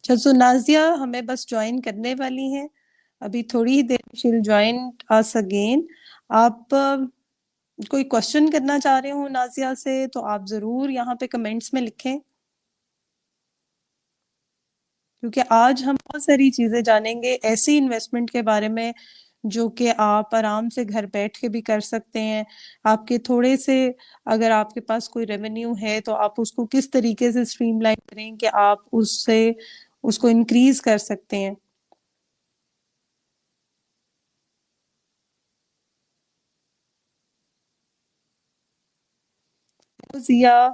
अच्छा, सो नाजिया हमें बस ज्वाइन करने वाली हैं, अभी थोड़ी ही देर she will join us again. आप कोई क्वेश्चन करना चाह रहे हो नाजिया से तो आप जरूर यहाँ पे कमेंट्स में लिखें, क्योंकि आज हम बहुत सारी चीजें जानेंगे ऐसी इन्वेस्टमेंट के बारे में जो कि आप आराम से घर बैठ के भी कर सकते हैं। आपके थोड़े से, अगर आपके पास कोई रेवेन्यू है तो आप उसको किस तरीके से स्ट्रीमलाइन करें कि आप उससे उसको इंक्रीज कर सकते हैं। जिया,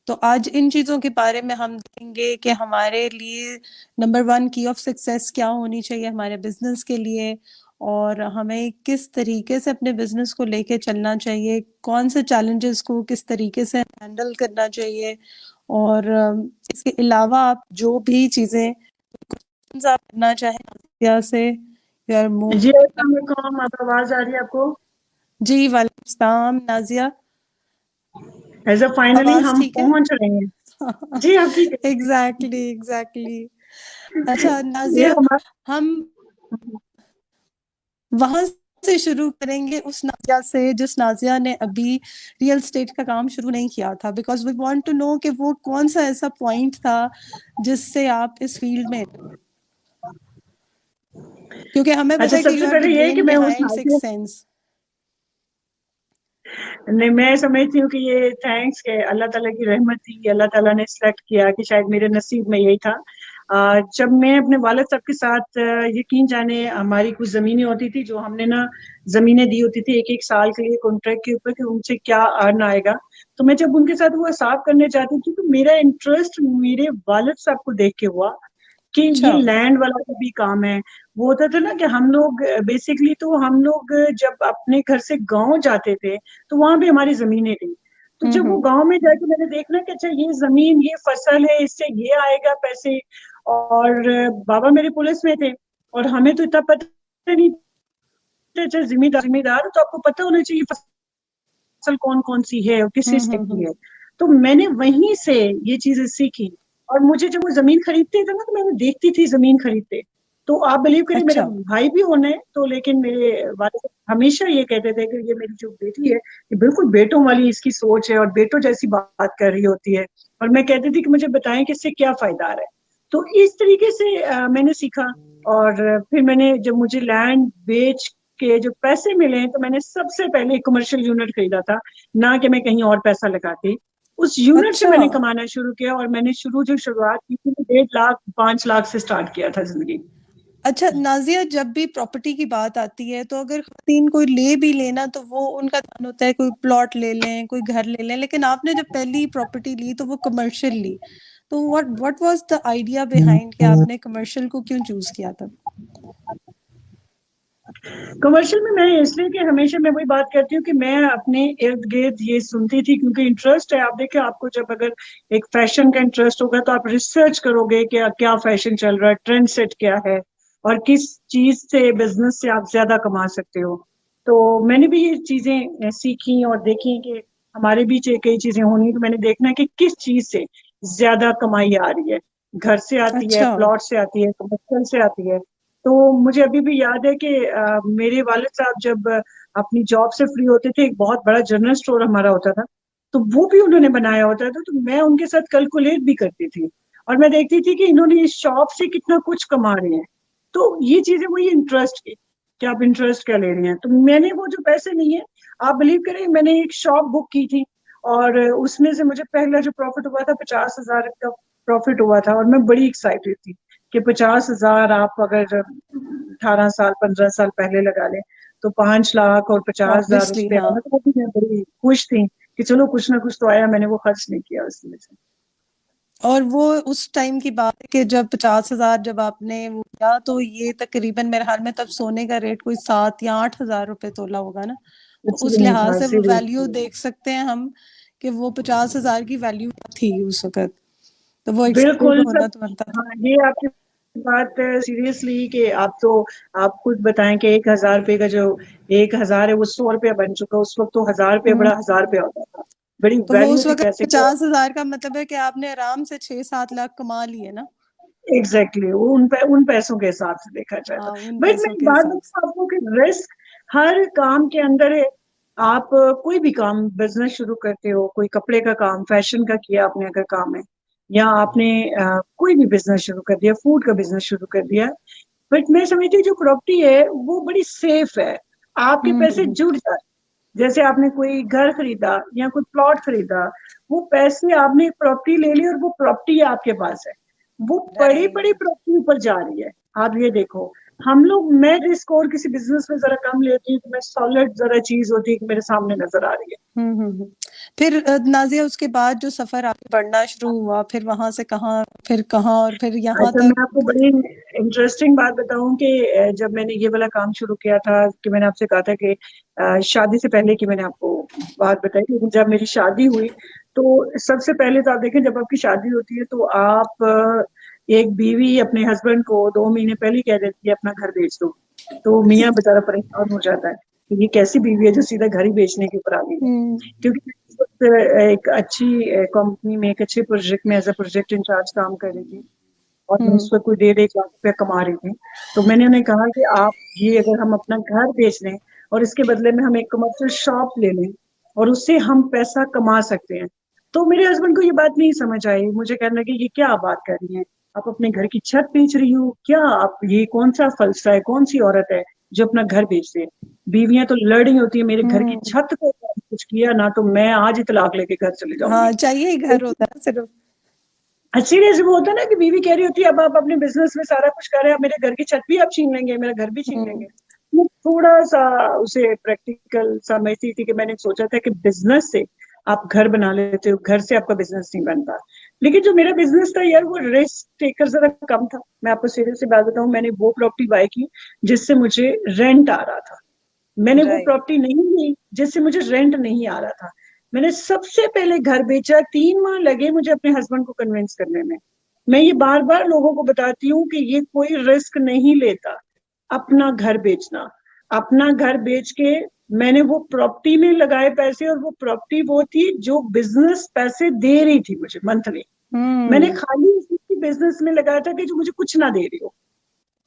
तो आज इन चीजों के बारे में हम देखेंगे कि हमारे लिए नंबर 1 की ऑफ सक्सेस क्या होनी चाहिए हमारे बिजनेस के लिए, और हमें किस तरीके से अपने बिजनेस को लेके चलना चाहिए, कौन से चैलेंजेस को किस तरीके से हैंडल करना चाहिए। और इसके अलावा आप जो भी चीजें आप करना चाहें या से यू आर जी मोर। अस्सलाम वालेकुम, आप आवाज आ रही है आपको? जी वालेकुम सलाम नाजिया, ऐसा फाइनली आवाज हम ठीक है? पहुंच रहे हैं। जी हाँ, ठीक है। Exactly exactly. अच्छा ये नाजिया, हमारा हम वहां से शुरू करेंगे उस नाजिया से जिस नाजिया ने अभी रियल स्टेट का काम शुरू नहीं किया था, because we want to know कि वो कौन सा ऐसा पॉइंट था जिससे आप इस फील्ड में, क्योंकि हमें पता अच्छा, है कि यू सबसे हैव द पहले ये है कि ब्रेन मैं उस बिहाइंड नाजिया, सिक्स सेंस। नहीं, मैं समझती हूँ कि ये थैंक्स के अल्लाह ताला की रहमत थी, अल्लाह ताला ने सिलेक्ट किया कि शायद मेरे नसीब में यही था। जब मैं अपने वालिद साहब के साथ, यकीन जाने हमारी कुछ जमीनें होती थी जो हमने ना जमीनें दी होती थी एक एक साल के लिए कॉन्ट्रैक्ट के ऊपर कि उनसे क्या अर्न आएगा। तो मैं जब उनके साथ वो हिसाब करने जाती थी तो मेरा इंटरेस्ट मेरे वालिद साहब को देख के हुआ कि ये अच्छा। लैंड वाला जो भी काम है। वो होता था ना कि हम लोग बेसिकली, तो हम लोग जब अपने घर से गांव जाते थे तो वहां भी हमारी जमीनें थी। तो जब वो हम्म। गांव में जाके मैंने देखना कि अच्छा ये जमीन, ये फसल है, इससे ये आएगा पैसे। और बाबा मेरे पुलिस में थे और हमें तो इतना पता नहीं था। अच्छा, जिम्मेदार जिम्मेदार तो आपको पता होना चाहिए फसल कौन कौन सी है और किस किस टाइप की हम्म। है। तो मैंने वहीं से ये चीजें सीखी। और मुझे जब वो जमीन खरीदते थे ना तो मैं वो देखती थी जमीन खरीदते। तो आप बिलीव करिए, मेरे अच्छा। भाई भी होने तो, लेकिन मेरे वाले हमेशा ये कहते थे कि ये मेरी जो बेटी है ये बिल्कुल बेटों वाली इसकी सोच है और बेटों जैसी बात कर रही होती है। और मैं कहती थी कि मुझे बताएं कि इससे क्या फायदा आ रहा है। तो इस तरीके से मैंने सीखा। और फिर मैंने जब मुझे लैंड बेच के जो पैसे मिले तो मैंने सबसे पहले एक कमर्शियल यूनिट खरीदा था, ना कि मैं कहीं और पैसा लगाती। उस यूनिट से अच्छा। मैंने कमाना शुरू किया और मैंने जो शुरुआत की थी 1.5 लाख 5 लाख से स्टार्ट किया था जिंदगी। अच्छा नाजिया, जब भी प्रॉपर्टी की बात आती है तो अगर खवातीन कोई ले भी लेना तो वो उनका ध्यान होता है कोई प्लॉट ले लें, कोई घर ले लें, लेकिन आपने जब पहली प्रॉपर्टी ली तो वो कमर्शियल ली। तो what was the idea behind कि आपने कमर्शियल को क्यों चूज किया था? कमर्शियल में मैं इसलिए कि हमेशा मैं वही बात करती हूँ कि मैं अपने इर्द गिर्द ये सुनती थी क्योंकि इंटरेस्ट है। आप देखिए, आपको जब अगर एक फैशन का इंटरेस्ट होगा तो आप रिसर्च करोगे कि क्या फैशन चल रहा है, ट्रेंड सेट क्या है और किस चीज से, बिजनेस से आप ज्यादा कमा सकते हो। तो मैंने भी ये चीजें सीखी और देखी कि हमारे बीच कई चीजें होनी, तो मैंने देखना कि किस चीज से ज्यादा कमाई आ रही है। घर से आती है, अच्छा। प्लॉट से आती है, कमर्शियल से आती है। तो मुझे अभी भी याद है कि मेरे वालिद साहब जब अपनी जॉब से फ्री होते थे, एक बहुत बड़ा जनरल स्टोर हमारा होता था, तो वो भी उन्होंने बनाया होता था। तो मैं उनके साथ कैलकुलेट भी करती थी और मैं देखती थी कि इन्होंने इस शॉप से कितना कुछ कमा रहे हैं। तो ये चीजें वही इंटरेस्ट की कि आप इंटरेस्ट क्या ले रहे हैं। तो मैंने वो जो पैसे नहीं है, आप बिलीव करें, मैंने एक शॉप बुक की थी और उसमें से मुझे पहला जो प्रॉफिट हुआ था 50,000 का प्रॉफिट हुआ था। और मैं बड़ी एक्साइटेड थी कि 50,000 आप अगर 18 साल 15 साल पहले लगा लें तो 5 लाख और 50,000 उस ऑब्वियसली पे हाँ। आना, तो वो भी मैं बड़ी खुश थी कि चलो कुछ ना कुछ तो आया, मैंने वो खर्च नहीं किया उसमें से। और वो उस टाइम की बात है कि जब 50,000 जब आपने वो किया तो ये तकरीबन मेरे ख्याल में तब सोने का रेट कोई 7 या 8 हजार रुपए तोला होगा ना। कुछ भी उस नहीं लिहाज था, से वो वैल्यू सीरियसली। देख सकते हैं हम कि वो 50,000 की वैल्यू थी उस वक्त, तो वो एक्साइटेड बिल्कुल होना सब। तो बनता था। हाँ, ये आपकी बात सीरियसली कि आप खुद बताएं कि 1,000 रुपए का जो 1,000 है वो 100 रुपया बन चुका। उस वक्त तो 1,000 रुपया हम्म। बड़ा 1,000 रुपया होता था, बड़ी तो वो वैल्यू उस थी वक्त पैसे की। 50,000 का मतलब है कि आपने आराम से 6-7 लाख कमा लिए ना। एग्जैक्टली वो उन पैसों के हिसाब से देखा जाए तो। हाँ, उन बट मैं पैसों एक के बात हिसाब से। बताऊं आपको कि रिस्क हर काम के अंदर है। आप कोई भी काम बिजनेस शुरू करते हो, कोई कपड़े का काम, फैशन का किया आपने अगर काम है, या आपने कोई भी बिजनेस शुरू कर दिया, फूड का बिजनेस शुरू कर दिया, बट मैं समझती हूँ जो प्रॉपर्टी है वो बड़ी सेफ है। आपके पैसे हम्म। जुड़ जाते, जैसे आपने कोई घर खरीदा या कोई प्लॉट खरीदा, वो पैसे आपने प्रॉपर्टी ले ली और वो प्रॉपर्टी आपके पास है, वो बड़ी बड़ी राइट। प्रॉपर्टी ऊपर जा रही है। आप ये देखो, हम लोग, मैं रिस्क और किसी बिजनेस में जरा कम लेती हूँ, तो मैं सॉलिड जरा चीज होती है कि मेरे सामने नजर आ रही है। हम्म। फिर नाजिया उसके बाद जो सफर आगे बढ़ना शुरू हुआ, फिर वहां से कहाँ, फिर कहाँ, और फिर यहाँ अच्छा, तक। मैं आपको बड़ी इंटरेस्टिंग बात बताऊं कि जब मैंने ये वाला काम शुरू किया था, कि मैंने आपसे कहा था कि शादी से पहले की मैंने आपको बात बताई, लेकिन जब मेरी शादी हुई तो सबसे पहले तो आप देखें, जब आपकी शादी होती है तो आप एक बीवी अपने हस्बैंड को 2 महीने पहले ही कह देती है अपना घर बेच दो। तो मियाँ बेचारा परेशान हो जाता है कि ये कैसी बीवी है जो सीधा घर ही बेचने के ऊपर आ गई है। हम्म। क्योंकि मैं इस वक्त एक अच्छी कंपनी में, एक अच्छे प्रोजेक्ट में एज अ प्रोजेक्ट इंचार्ज काम कर रही थी, और मैं हम्म। उस पर कोई 1.5 लाख रुपया कमा रही थी। तो मैंने उन्हें कहा कि आप ये, अगर हम अपना घर बेच लें और इसके बदले में हम एक कमर्शियल शॉप ले लें और उससे हम पैसा कमा सकते हैं। तो मेरे हस्बैंड को ये बात नहीं समझ आई, मुझे कहने लगे ये क्या बात कर रही हैं, आप अपने घर की छत बेच रही हो क्या, आप ये कौन सा फलसफा है, कौन सी औरत है जो अपना घर बेच दे। बीवियां तो लड़ रही होती है, मेरे घर की हम्म। छत को कुछ किया ना तो मैं आज ही तलाक लेके घर चली जाऊंगी। हाँ, चाहिए ही घर होता है सिर्फ। सीरियस वो होता है ना कि बीवी कह रही होती है अब आप अपने बिजनेस में सारा कुछ कर रहे हैं, अब मेरे घर की छत भी आप छीन लेंगे, मेरा घर भी छीन हम्म। लेंगे। मैं थोड़ा सा उसे प्रैक्टिकल समझती थी कि मैंने सोचा था कि बिजनेस से आप घर बना लेते हो, घर से आपका बिजनेस नहीं बनता। लेकिन जो मेरा बिजनेस था यार, वो रिस्क टेकर जरा कम था। मैं आपको सीरियस सी बात बताऊं, मैंने वो प्रॉपर्टी बाय की जिससे मुझे रेंट आ रहा था। मैंने वो राइट। प्रॉपर्टी नहीं ली जिससे मुझे रेंट नहीं आ रहा था। मैंने सबसे पहले घर बेचा, 3 माह लगे मुझे अपने हस्बैंड को कन्विंस करने में। मैं ये बार बार लोगों को बताती हूँ कि ये कोई रिस्क नहीं लेता, अपना घर बेचना। अपना घर बेच के मैंने वो प्रॉपर्टी में लगाए पैसे, और वो प्रॉपर्टी वो थी जो बिजनेस पैसे दे रही थी मुझे मंथली। मैंने हम्म। खाली इसी बिजनेस में लगाया था कि जो मुझे कुछ ना दे रही हो,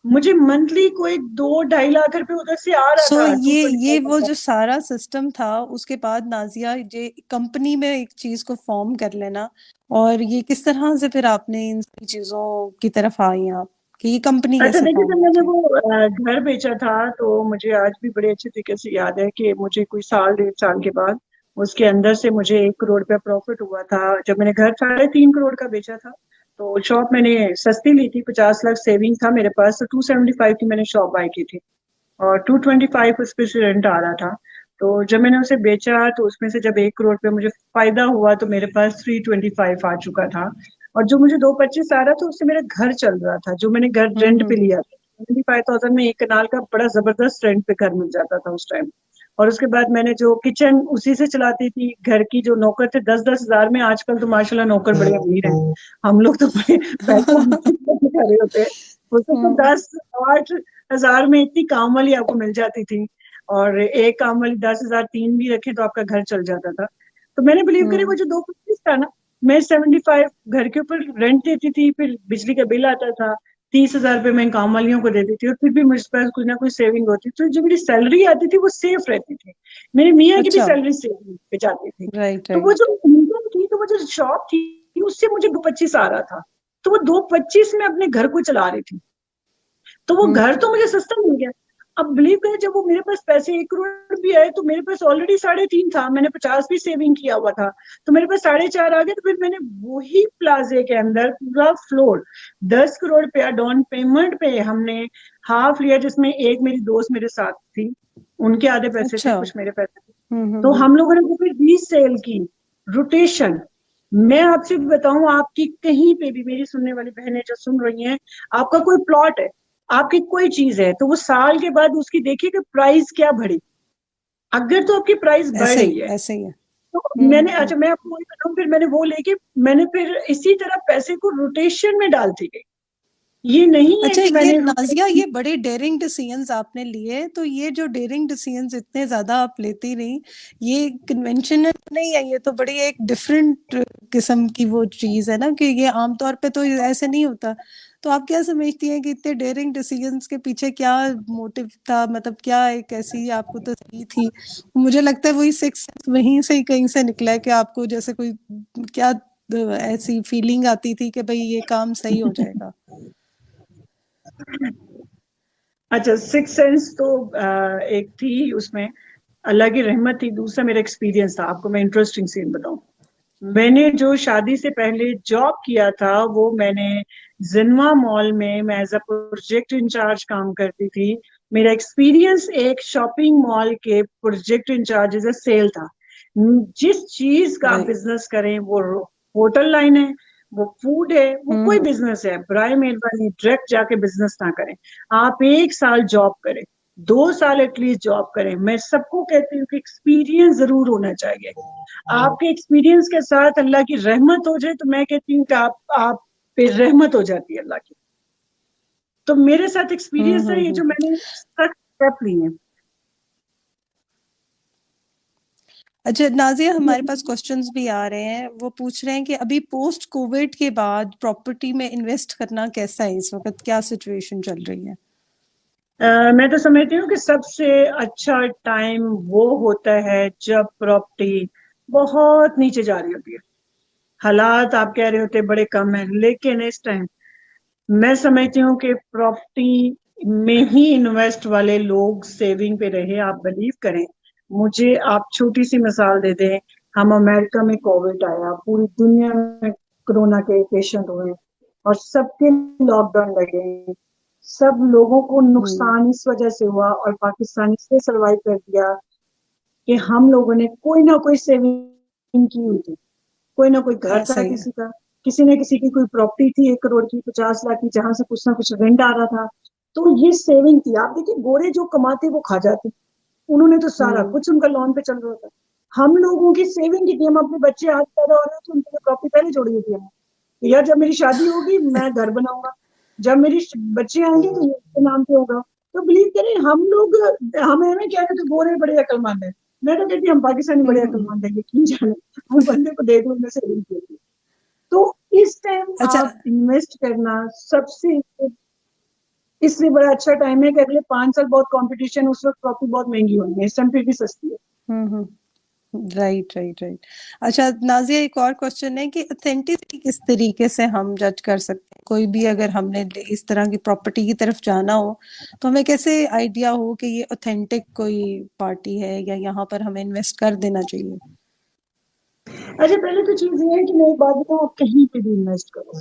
मुझे मंथली कोई 2-2.5 लाख रुपए उधर से आ रहा सो था, टू ये वो ट्वेंटी जो सारा सिस्टम था, उसके बाद नाजिया ये कंपनी में एक चीज को फॉर्म कर लेना, और ये किस तरह से फिर आपने इन सारी चीजों की तरफ आई आप, कि ये कंपनी अच्छा कैसे देखिए, फॉर्म जब हुई मैंने थी। वो घर बेचा था तो मुझे आज भी बड़े अच्छे तरीके से याद है कि मुझे कोई साल 1.5 साल के बाद उसके अंदर से मुझे 1 करोड़ रुपया प्रॉफिट हुआ था। जब मैंने घर 3.5 करोड़ का बेचा था, तो शॉप मैंने सस्ती ली थी, 50 लाख सेविंग था मेरे पास, तो 275 की मैंने शॉप बाय की थी, और 225 उस पे से रेंट आ रहा था। तो जब मैंने उसे बेचा तो उसमें से जब 1 करोड़ पे मुझे फायदा हुआ तो मेरे पास 325 आ चुका था। और जो मुझे 225 आ रहा था उससे मेरा घर चल रहा था, जो मैंने घर रेंट पे हम्म। लिया था। 25,000 में एक कनाल का बड़ा जबरदस्त रेंट पे घर मिल जाता था उस टाइम। और उसके बाद मैंने जो किचन उसी से चलाती थी, घर की जो नौकर थे 10-10 हजार में, आजकल तो माशाल्लाह नौकर बड़े अमीर हैं। हम लोग तो बड़े पैसे दिखा रहे होते हैं। उसमें तो हम्म। 10-8 हजार में इतनी काम वाली आपको मिल जाती थी, और एक काम वाली 10 हजार, तीन भी रखे तो आपका घर चल जाता था। तो मैंने बिलीव करी, वो हम्म। जो 225 था ना, मैं 75 घर के ऊपर रेंट देती थी, फिर बिजली का बिल आता था, 30 हजार रुपये मैं काम वालियों को देती थी, और फिर भी मुझ पास कुछ ना कुछ सेविंग होती, तो जो मेरी सैलरी आती थी वो सेफ रहती थी। मेरे मियाँ की भी अच्छा। सैलरी सेव पे जाती थी। राइट, तो वो राइट। जो इनकम थी, तो वो जो शॉप थी, उससे मुझे 225 आ रहा था। तो वो 225 में अपने घर को चला रही थी। तो वो घर तो हम्म। मुझे सस्ता मिल गया। अब बिलीव करें, जब वो मेरे पास पैसे 1 करोड़ भी आए तो मेरे पास ऑलरेडी 3.5 था, मैंने 50 भी सेविंग किया हुआ था, तो मेरे पास 4.5 आ गए। तो फिर मैंने वही प्लाजे के अंदर पूरा फ्लोर 10 करोड़ रुपया डाउन पेमेंट पे हमने हाफ लिया, जिसमें एक मेरी दोस्त मेरे साथ थी, उनके आधे पैसे थे, अच्छा। कुछ मेरे पैसे थे। तो हम्म। हम लोगों ने वो फिर रीसेल की, रोटेशन। मैं आपसे भी बताऊं, आपकी कहीं पे भी मेरी सुनने वाली बहनें जो सुन रही हैं, आपका कोई प्लॉट है, आपकी कोई चीज है, तो वो साल के बाद उसकी देखिए कि प्राइस क्या बढ़ी। अगर तो आपकी प्राइस बढ़ रही है, ऐसे ही है। तो मैंने, हम्म। अच्छा मैं आपको वही बताऊं, फिर मैंने वो लेके मैंने फिर इसी तरह पैसे को रोटेशन में डालती गई। ये नहीं है अच्छा, कि ये मैंने नाजिया, ये बड़े डेयरिंग डिसीजंस आपने लिए, तो ये जो डेयरिंग डिसीजंस इतने ज्यादा आप लेती नहीं, ये कन्वेंशनल नहीं है, ये तो बड़ी एक डिफरेंट किस्म की वो चीज है ना, कि ये आमतौर पे तो ऐसे नहीं होता। तो आप क्या समझती हैं कि इतने डेयरिंग डिसीजंस के पीछे क्या मोटिव था, मतलब क्या एक ऐसी आपको तस्वीर थी? मुझे लगता है वही सिक्स वहीं से ही कहीं से निकला है कि आपको जैसे कोई क्या ऐसी फीलिंग आती थी कि भाई ये काम सही हो जाएगा। अच्छा, सिक्स सेंस तो एक थी उसमें, अल्लाह की रहमत थी। दूसरा मेरा एक्सपीरियंस था, आपको मैं इंटरेस्टिंग सीन बताऊं। मैंने जो शादी से पहले जॉब किया था, वो मैंने जिनवा मॉल में मैं एज अ प्रोजेक्ट इंचार्ज काम करती थी। मेरा एक्सपीरियंस एक शॉपिंग मॉल के project incharge as a sale था। जिस चीज का आप राइट। बिजनेस करें, वो होटल लाइन है, वो फूड है, वो कोई हम्म। बिजनेस है, बराए मेहरबानी डायरेक्ट जाके बिजनेस ना करें। आप एक साल जॉब करें, 2 साल एटलीस्ट जॉब करें। मैं सबको कहती हूँ कि एक्सपीरियंस जरूर होना चाहिए। आपके एक्सपीरियंस के साथ अल्लाह की रहमत हो जाए, तो मैं कहती हूँ कि आप पे रहमत हो जाती है अल्लाह की। तो मेरे साथ एक्सपीरियंस है ये, जो हम्म। मैंने सख्त स्टेप लिए हैं। अच्छा नाजिया, हमारे पास क्वेश्चंस भी आ रहे हैं, वो पूछ रहे हैं कि अभी पोस्ट कोविड के बाद प्रॉपर्टी में इन्वेस्ट करना कैसा है, इस वक्त क्या सिचुएशन चल रही है? मैं तो समझती हूँ कि सबसे अच्छा टाइम वो होता है जब प्रॉपर्टी बहुत नीचे जा रही होती है। हालात आप कह रहे होते बड़े कम है, लेकिन इस टाइम मैं समझती हूँ कि प्रॉपर्टी में ही इन्वेस्ट वाले लोग सेविंग पे रहे। आप बिलीव करें, मुझे आप छोटी सी मिसाल दे दें। हम अमेरिका में कोविड आया, पूरी दुनिया में कोरोना के पेशेंट हुए और सबके लॉकडाउन लगे। सब लोगों को हम्म। नुकसान इस वजह से हुआ, और पाकिस्तान इसलिए सरवाइव कर दिया कि हम लोगों ने कोई ना कोई सेविंग की हुई थी। कोई ना कोई घर था सही है। किसी का, किसी न किसी की कोई प्रॉपर्टी थी 1 करोड़ की, 50 लाख की, जहां से कुछ ना कुछ रेंट आ रहा था। तो ये सेविंग थी। आप देखिए, गोरे जो कमाते वो खा जाते, उन्होंने तो सारा हम्म। कुछ उनका लॉन पे चल रहा था। हम लोगों की सेविंग की थी, हम अपने बच्चे आज पैदा हो रहे थे, उनके लिए प्रॉपर्टी पहले जोड़ी हुई थी हमने। यार जब मेरी शादी होगी मैं घर बनाऊंगा, जब मेरी बच्चे आएंगे तो ये उसके नाम पे होगा। तो बिलीव करें, हम लोग, हमें हमें क्या कहते, गोरे बड़े अक्लमंद है। मैं तो कहती हम पाकिस्तानी बड़े हम्म। अक्लमंद है, यकीन जाने। हम बंदे को देख लो, मैं सेविंग की थी। तो इस टाइम अच्छा। आप इन्वेस्ट करना सबसे, इसलिए बड़ा अच्छा टाइम है कि अगले 5 साल बहुत कंपटीशन, उस वक्त प्रॉपर्टी बहुत महंगी होनी है, इस टाइम फिर भी सस्ती है। Right, right, right. अच्छा नाजिया, एक और क्वेश्चन है कि ऑथेंटिसिटी किस तरीके से हम जज कर सकते हैं? कोई भी अगर हमने इस तरह की प्रॉपर्टी की तरफ जाना हो, तो हमें कैसे आइडिया हो कि ये ऑथेंटिक कोई पार्टी है या यहाँ पर हमें इन्वेस्ट कर देना चाहिए? अच्छा, पहले तो चीज ये है कि मैं एक बात बताऊं, आप कहीं पे भी इन्वेस्ट करो,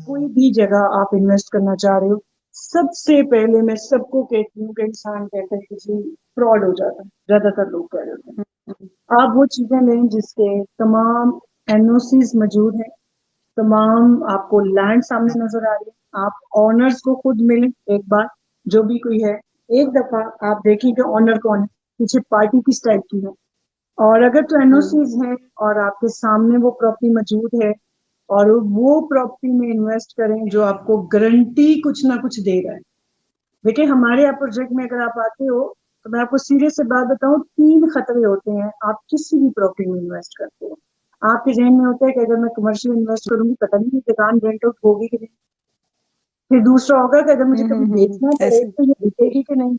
कोई भी जगह आप इन्वेस्ट करना चाह रहे हो, सबसे पहले मैं सबको कहती हूँ कि इंसान कहता है कि जी फ्रॉड हो जाता है, ज्यादातर लोग कह रहे होते हम्म। हैं। आप वो चीजें लें जिसके तमाम एनओसीज मौजूद हैं, तमाम आपको लैंड सामने नजर आ रही है, आप ऑनर्स को खुद मिलें एक बार, जो भी कोई है, एक दफा आप देखें कि ऑनर कौन है, पीछे पार्टी किस टाइप की है। और अगर तो हम्म। एनओसीज हैं और आपके सामने वो प्रॉपर्टी मौजूद है, और वो प्रॉपर्टी में इन्वेस्ट करें जो आपको गारंटी कुछ ना कुछ दे रहा है। देखिए, हमारे यहाँ प्रोजेक्ट में अगर आप आते हो, तो मैं आपको सीरियस से बात बताऊं, 3 खतरे होते हैं आप किसी भी प्रॉपर्टी में इन्वेस्ट करते हो। आपके जहन में होता है कि अगर मैं कमर्शियल इन्वेस्ट करूंगी, पता नहीं दुकान रेंट आउट होगी कि नहीं। फिर दूसरा होगा कि अगर मुझे कभी बेचना पड़े ऐसे। तो ये बिकेगी कि नहीं।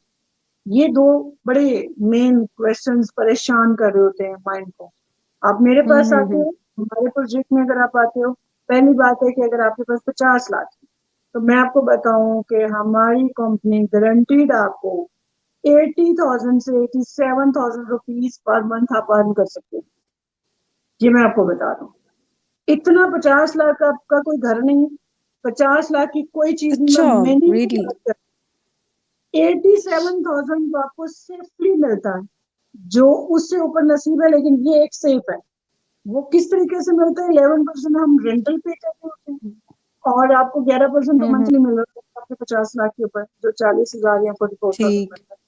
ये दो बड़े मेन क्वेश्चंस परेशान कर रहे होते हैं माइंड को। आप मेरे पास आते हम्म। हो, हमारे प्रोजेक्ट में अगर आप आते हो, पहली बात है कि अगर आपके पास 50 लाख है, तो मैं आपको बताऊं कि हमारी कंपनी गारंटीड आपको 80,000 से 87,000 रुपीज पर मंथ आप अर्न कर सकते हैं। ये मैं आपको बता दूं। इतना 50 लाख आपका कोई घर नहीं है, 50 लाख की कोई चीज नहीं, अच्छा। मैं मिनिमम रियली? बात कर, 87,000 तो आपको सेफली मिलता है। जो उससे ऊपर नसीब है, लेकिन ये एक सेफ है। वो किस तरीके से मिलता है, 11% हम रेंटल पे करते होते हैं, और आपको 11% तो हम्म। मंथली मिल रहा है आपके 50 लाख के ऊपर, जो 40,000 या 44,000 ठीक। बनता है।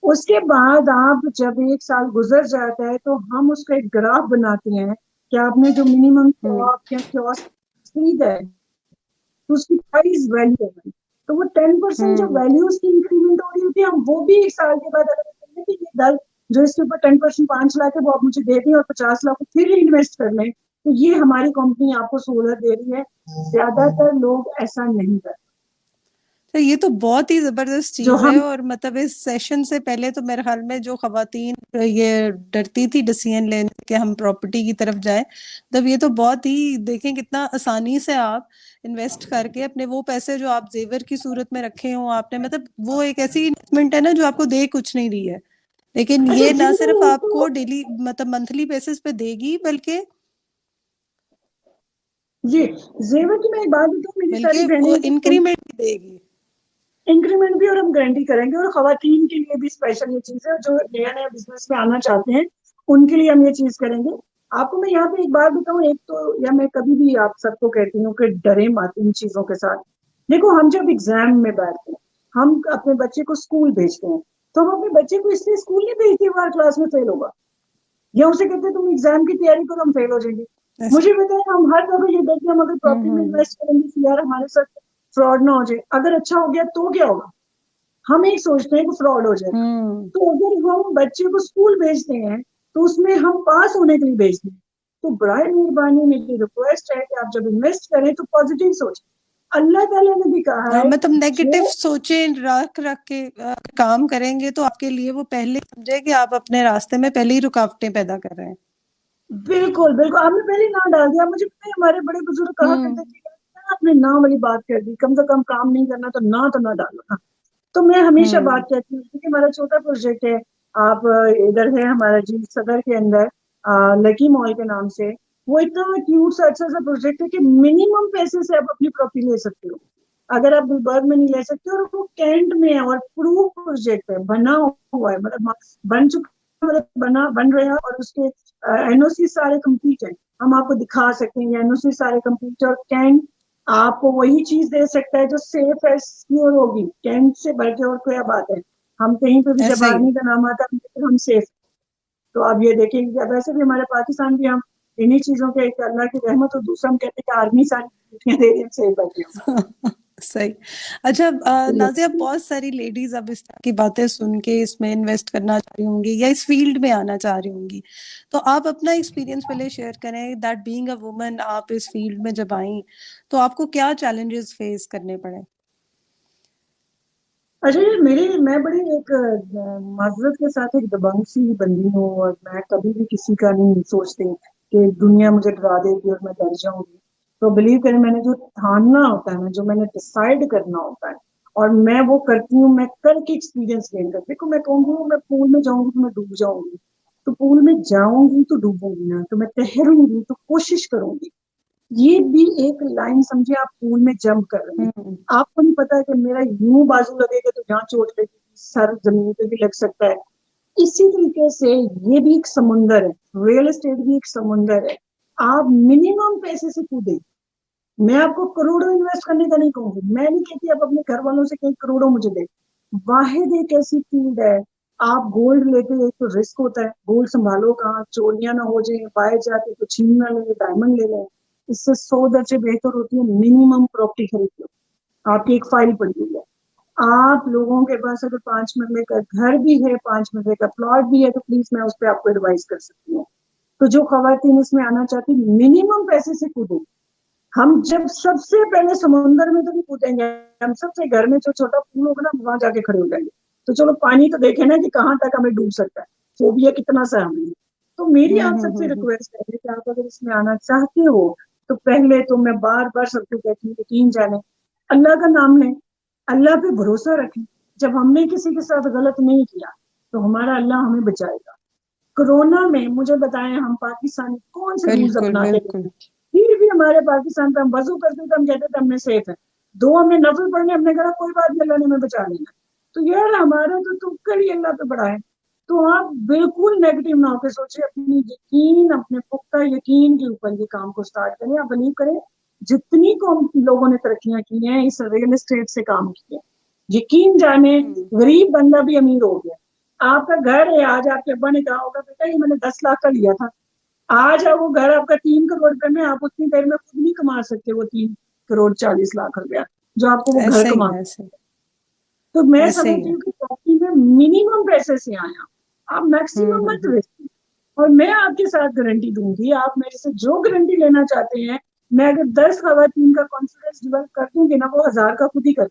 उसके बाद आप जब एक साल गुजर जाता है, तो हम उसका एक ग्राफ बनाते हैं कि आपने जो मिनिमम हम्म। शॉप या कियोस्क खरीदा है, तो उसकी प्राइस वैल्यू है। तो वो 10% जो वैल्यूज की इंक्रीमेंट हो रही होती है, हम वो भी एक साल के बाद अगर कहें कि ये दर जो इसके ऊपर 10% 5 लाख है वो आप मुझे दे दें और 50 लाख को फिर इन्वेस्ट कर लें, तो ये हमारी कंपनी आपको सहूलत दे रही है। ज्यादातर लोग ऐसा नहीं करते। तो ये तो बहुत ही जबरदस्त जो चीज है। हम और मतलब इस सेशन से पहले तो मेरे ख्याल में जो खवातीन ये डरती थी डिसीजन लेने के हम प्रॉपर्टी की तरफ जाए, तब ये तो बहुत ही देखें कितना आसानी से आप इन्वेस्ट करके अपने वो पैसे जो आप जेवर की सूरत में रखे हो आपने, मतलब वो एक ऐसी इन्वेस्टमेंट है ना जो आपको दे कुछ नहीं रही है, लेकिन अच्छा ये ना सिर्फ जेवर आपको तो डेली मतलब मंथली बेसिस पे देगी बल्कि जी, जेवर की मैं एक बात बताऊं, मेरी सारी बल्कि बहनें तो इंक्रीमेंट भी देगी। इंक्रीमेंट भी और हम गारंटी करेंगे, और खवातीन के लिए भी स्पेशल ये चीज है, जो नया नया बिजनेस में आना चाहते हैं उनके लिए हम ये चीज करेंगे। आपको मैं यहाँ पे एक बात बताऊं, एक तो या मैं कभी भी आप सबको कहती हूँ कि डरे मत इन चीजों के साथ। देखो, हम जब एग्जाम में बैठते हैं, हम अपने बच्चे को स्कूल भेजते हैं, तो हम अपने बच्चे को इसलिए स्कूल नहीं भेजते वो हर क्लास में फेल होगा, या उसे कहते हैं तुम एग्जाम की तैयारी करो हम फेल हो जाएंगे। ऐसे। मुझे पता है हम हर दफा ये देखते हैं हम अगर प्रॉपर्टी में हम्म। इन्वेस्ट करेंगे कि यार हमारे साथ फ्रॉड ना हो जाए, अगर अच्छा हो गया तो क्या होगा, हम एक सोचते हैं कि फ्रॉड हो जाएगा। हम्म। तो अगर हम बच्चे को स्कूल भेजते हैं तो उसमें हम पास होने के लिए भेजते हैं। तो बराए मेहरबानी मेरी रिक्वेस्ट है कि आप जब इन्वेस्ट करें तो पॉजिटिव सोचें। अल्लाह ताला ने भी कहा हाँ, है मतलब कि नेगेटिव जो सोचें रख रख के काम करेंगे तो आपके लिए वो पहले समझे कि आप अपने रास्ते में पहले ही रुकावटें पैदा कर रहे हैं। बिल्कुल बिल्कुल आपने पहले ना डाल दिया। मुझे पता है हमारे बड़े बुजुर्ग कहा हम्म। करते थे कि "ना, आपने ना वाली बात कर दी, कम से कम काम नहीं करना तो ना डालो ना।" तो मैं हमेशा हम्म। बात कहती हूँ क्योंकि हमारा छोटा प्रोजेक्ट है। आप इधर है हमारा जी सदर के अंदर, लकी मॉल के नाम से। वो इतना क्यूट सा अच्छा सा प्रोजेक्ट है कि मिनिमम पैसे से आप अपनी प्रॉपर्टी ले सकते हो, अगर आप गुलबर्ग में नहीं ले सकते। और वो कैंट में है और प्रूफ प्रोजेक्ट है, बना हुआ है, मतलब बन चुका, मतलब बना बन रहा है, और उसके एनओसी सारे कंप्लीट है। हम आपको दिखा सकते हैं एनओसी सारे कंप्लीट है। और कैंट आपको वही चीज दे सकता है जो सेफ है, सिक्योर होगी। कैंट से बढ़ के और क्या बात है। हम कहीं पे भी जब ऐसा ही। आर्मी का नाम आता है हम सेफ। तो आप ये देखेंगे कि वैसे भी हमारे पाकिस्तान भी हम इन्हीं चीजों के, एक अल्लाह की रहमत, और दूसरा हम कहते हैं कि आर्मी सारी ड्यूटियां दे रही है, सेफ बैठे हो। सही। अच्छा, नाज़िया, तो बहुत सारी लेडीज अब इस तरह की बातें सुन के इसमें इन्वेस्ट करना चाह रही होंगी या इस फील्ड में आना चाह रही होंगी, तो आप अपना एक्सपीरियंस पहले शेयर करें दैट बीइंग अ वुमन आप इस फील्ड में जब आई तो आपको क्या चैलेंजेस फेस करने पड़े। अच्छा ये मेरे मैं बड़ी एक माजरत के साथ एक दबंग सी बंदी हूँ, और मैं कभी भी किसी का नहीं सोचती कि दुनिया मुझे डरा देगी और मैं डर जाऊंगी। तो बिलीव करें, मैंने जो ठानना होता है ना, जो मैंने डिसाइड करना होता है, और मैं वो करती हूँ। मैं करके एक्सपीरियंस गेन करती हूँ। देखो मैं कहूँगी मैं पूल में जाऊंगी तो मैं डूब जाऊंगी, तो पूल में जाऊंगी तो डूबूंगी ना, तो मैं तैरूंगी तो कोशिश करूंगी। ये भी एक लाइन समझिए, आप पूल में जंप कर रहे हैं, हम्म। आपको नहीं पता है कि मेरा यूं बाजू लगेगा तो जहाँ चोट लगेगी सर जमीन पे भी लग सकता है। इसी तरीके से ये भी एक समुंदर है, रियल एस्टेट भी एक समुंदर है। आप मिनिमम पैसे से कूदे। मैं आपको करोड़ों इन्वेस्ट करने का नहीं कहूंगी, मैं नहीं कहती आप अपने घर वालों से कई करोड़ों मुझे दे। वाहिद एक ऐसी फील्ड है। आप गोल्ड लेते एक तो रिस्क होता है, गोल्ड संभालो कहाँ, चोरियां ना हो जाए, बाहर जाके तो छीन ना ले, डायमंड ले लें। इससे 100 दर्जे बेहतर होती है मिनिमम प्रॉपर्टी खरीद लो। आपकी एक फाइल पड़ी हुई है। आप लोगों के पास अगर 5 मरले का घर भी है, 5 मरले का प्लॉट भी है, तो प्लीज मैं उस पर आपको एडवाइस कर सकती हूँ। तो जो खवातीन इसमें आना चाहती, मिनिमम पैसे से कूदो। हम जब सबसे पहले समुंदर में तो नहीं कूदेंगे, हम सबसे घर में जो छोटा पूल होगा ना वहां जाके खड़े हो जाएंगे। तो चलो पानी तो देखे ना कि कहाँ तक हमें डूब सकता है, फोबिया कितना सा है हमें। तो मेरी आप सबसे हम्म। रिक्वेस्ट है कि आप अगर इसमें आना चाहते हो, तो पहले तो मैं बार बार सबको कहती हूँ यकीन जाने, अल्लाह का नाम लें, अल्लाह पे भरोसा रखें। जब हमने किसी के साथ गलत नहीं किया तो हमारा अल्लाह हमें बचाएगा। कोरोना में मुझे बताएं हम पाकिस्तानी कौन से रूल्स बिल्कुल अपनाते थे, बिल्कुल। फिर भी हमारे पाकिस्तान पे हम वजू करते थे, हम कहते थे हमने सेफ है। दो हमने नफल पढ़ने, हमने कहा कोई बात नहीं अल्लाह ने हमें बचा लेना। तो यार हमारा तो तुक्कर ही अल्लाह पे बड़ा है। तो आप बिल्कुल नेगेटिव ना होकर सोचिए, अपनी यकीन, अपने पुख्ता यकीन के ऊपर ये काम को स्टार्ट करें। आप बिलीव करें, जितनी कौम लोगों ने तरक्कियां की हैं इस रियल एस्टेट से काम किया, यकीन जाने हम्म। गरीब बंदा भी अमीर हो गया। आपका घर है, आज आपके अब्बा ने कहा होगा बेटा ये मैंने 10 लाख का लिया था, आज वो घर आपका 3 करोड़ रुपए में, आप उतनी देर में खुद नहीं कमा सकते वो 3 करोड़ 40 लाख रुपया। जो आपको वो घर ऐसे ही कमा। है, ऐसे तो मैं ऐसे ही समझती है। हूँ कि प्रॉपर्टी में मिनिमम पैसे से आया, आप मैक्सिमम मत हम्म। रिस्क। और मैं आपके साथ गारंटी दूंगी, आप मेरे से जो गारंटी लेना चाहते हैं, मैं अगर 10 खवातीन का कॉन्फिडेंस डेवलप कर दूंगी ना, वो 1000 का खुद ही कर।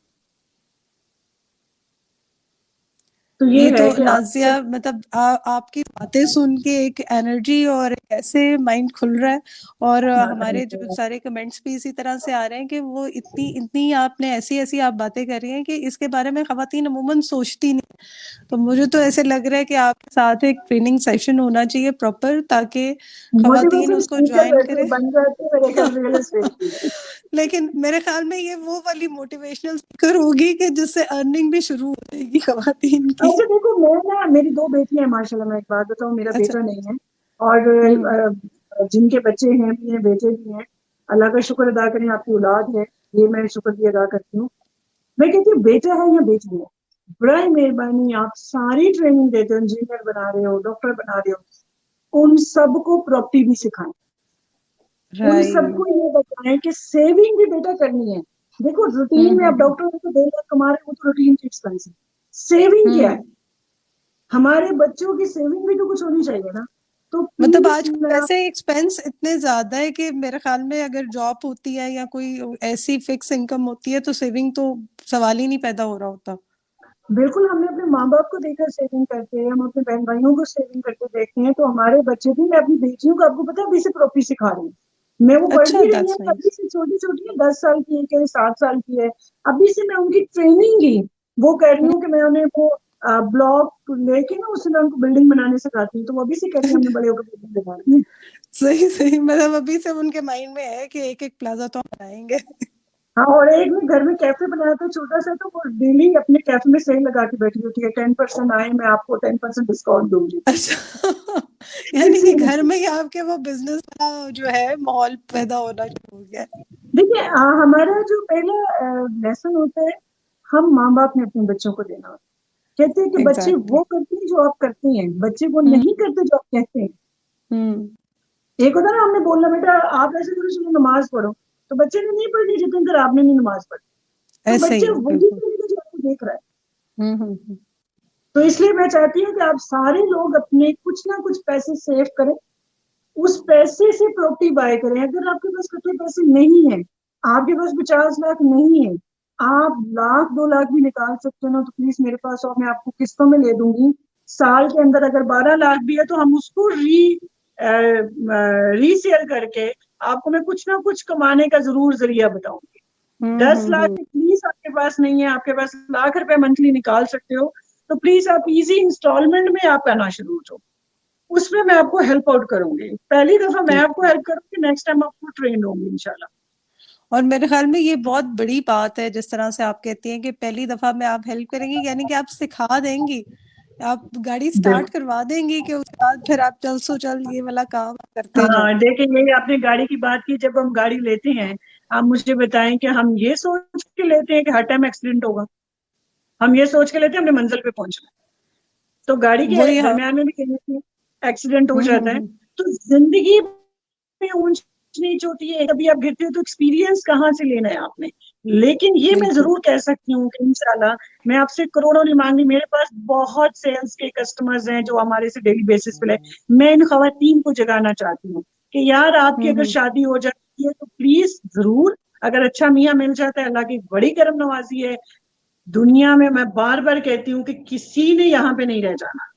तो ये ये तो है कि आप। नाज़िया मतलब आपकी बातें सुन के एक एनर्जी और ऐसे माइंड खुल रहा है। और हमारे जो सारे कमेंट्स भी इसी तरह से आ रहे हैं कि वो इतनी इतनी आपने ऐसी ऐसी आप बातें कर रही हैं कि इसके बारे में खवातीन अमूमन सोचती नहीं। तो मुझे तो ऐसे लग रहा है कि आपके साथ एक ट्रेनिंग सेशन होना चाहिए प्रॉपर, ताकि खवातीन मोटिवेशन उसको स्पीकर ज्वाइन वैसे करें। बन जाते हैं मेरे ख्याल रियल एस्टेट की। लेकिन मेरे ख्याल में ये वो वाली मोटिवेशनल स्पीकर होगी कि जिससे अर्निंग भी शुरू हो जाएगी खवातीन की। अच्छा देखो, मैं ना, मेरी दो बेटियां हैं माशाल्लाह। मैं एक बात बताऊं, मेरा अच्छा। बेटा नहीं है। और हम्म। जिनके बच्चे हैं भी हैं, बेटे भी हैं, अल्लाह का शुक्र अदा करें आपकी औलाद है, ये मैं शुक्र भी अदा करती हूँ। मैं कहती हूँ बेटा है या बेटी है, बड़ा मेहरबानी आप सारी ट्रेनिंग देते हो, इंजीनियर बना रहे हो, डॉक्टर बना रहे हो, उन सबको प्रॉपर्टी भी सिखाएं। उन सबको राइट। ये बताएं कि सेविंग भी बेटा करनी है। देखो रूटीन में, आप हम्म। डॉक्टर हो तो 1.5 लाख कमा रहे हो, तो रूटीन की एक्सपेंसिव। सेविंग क्या है, हम्म। हमारे बच्चों की सेविंग भी तो कुछ होनी चाहिए ना। तो मतलब प्लीज आजकल मैं। वैसे एक्सपेंस इतने ज्यादा है कि मेरे ख्याल में अगर जॉब होती है या कोई ऐसी फिक्स इनकम होती है तो सेविंग तो सवाल ही नहीं पैदा हो रहा होता। बिल्कुल, हमने अपने माँ बाप को देखकर सेविंग करते हैं, हम अपने बहन भाइयों को सेविंग करते देखते हैं, तो हमारे बच्चे भी, मैं अपनी बेटियों को, आपको पता है, अभी से प्रॉपर्टी सिखा रही हूँ। मैं वो पढ़ अच्छा, भी रही है, दैट्स अभी नाइस। से छोटी छोटी है, 10 साल की है, कहीं 7 साल की है। अभी से मैं उनकी ट्रेनिंग ही वो कर रही हूँ कि मैं उन्हें वो ब्लॉक लेके ना, उससे मैं उनको बिल्डिंग बनाने सिखाती हूँ। तो वो अभी से कहती है हमने बड़े होकर बिल्डिंग बनानी है। सही सही, मतलब अभी से उनके माइंड में है कि एक एक प्लाजा तो हम बनाएंगे। हाँ, और एक ने घर में कैफे बनाया था छोटा सा, तो वो डेली अपने कैफे में सेल लगा के बैठी होती है, 10% आए, मैं आपको 10% डिस्काउंट दूंगी। अच्छा। यानी कि घर इसीलिए में ही आपके वो बिजनेस का जो है माहौल पैदा होना शुरू हो गया है। देखिए, हमारा जो पहला लेसन होता है, हम माँ बाप ने अपने बच्चों को देना होता है। कहते हैं कि बच्चे एग्जैक्टली। वो करते हैं जो आप करते हैं, बच्चे वो हम्म। नहीं करते जो आप कहते हैं। हम्म। एक होता है ना, हमने बोलना बेटा आप ऐसे करो, चलो नमाज पढ़ो, तो बच्चे ने नहीं पढ़नी जितने देर आपने नहीं नमाज पढ़ी। तो ऐसे ही बच्चे है वही बिल्कुल। करेंगे जो आपको देख रहा है। हम्म। तो इसलिए मैं चाहती हूँ कि आप सारे लोग अपने कुछ ना कुछ पैसे सेव करें, उस पैसे से प्रॉपर्टी बाय करें। अगर आपके पास कच्चे पैसे नहीं है, आपके पास 50 लाख नहीं है, आप लाख 2 लाख भी निकाल सकते हो ना, तो प्लीज मेरे पास आओ, मैं आपको किस्तों में ले दूंगी। साल के अंदर अगर 12 लाख भी है, तो हम उसको रीसेल करके आपको मैं कुछ ना कुछ कमाने का जरूर जरिया बताऊंगी। दस लाख हम्म। प्लीज आपके पास नहीं है, आपके पास लाख रुपए मंथली निकाल सकते हो, तो प्लीज आप इजी इंस्टॉलमेंट में आप करना शुरू हो, उसमें मैं आपको हेल्प आउट करूंगी। पहली दफा मैं आपको बिल्कुल। हेल्प करूंगी, नेक्स्ट टाइम आपको ट्रेन होंगी इंशाल्लाह। और मेरे ख्याल में ये बहुत बड़ी बात है जिस तरह से आप कहती हैं कि पहली दफा में आप हेल्प करेंगी, यानी कि आप सिखा देंगी, आप गाड़ी स्टार्ट बिल्कुल। करवा देंगी कि उसके बाद फिर आप चल सो चल ये वाला काम करते जाए। हाँ देखिए, यही आपने गाड़ी की बात की, जब हम गाड़ी लेते हैं, आप मुझे बताएं कि हम ये सोच के लेते हैं कि हर टाइम एक्सीडेंट होगा, हम ये सोच के लेते हैं हमने मंजिल पे पहुंचना है। तो गाड़ी के वही हाँ। दरमियान में भी कहीं एक्सीडेंट हो जाता है। हम्म। तो जिंदगी में ऊंच नीच होती है, कभी आप गिरते हो, तो एक्सपीरियंस कहाँ से लेना है आपने। लेकिन ये मैं बिल्कुल। जरूर कह सकती हूँ कि इंशाल्लाह, मैं आपसे करोड़ों नहीं मांग रही, मेरे पास बहुत सेल्स के कस्टमर्स हैं जो हमारे से डेली बेसिस पे ले। मैं इन खवातीन को जगाना चाहती हूँ कि यार, आपकी अगर हम्म। शादी हो जाती है तो प्लीज जरूर, अगर अच्छा मियाँ मिल जाता है, अल्लाह की बड़ी करम नवाजी है। दुनिया में मैं बार बार कहती हूँ कि किसी ने यहाँ पे नहीं रह जाना।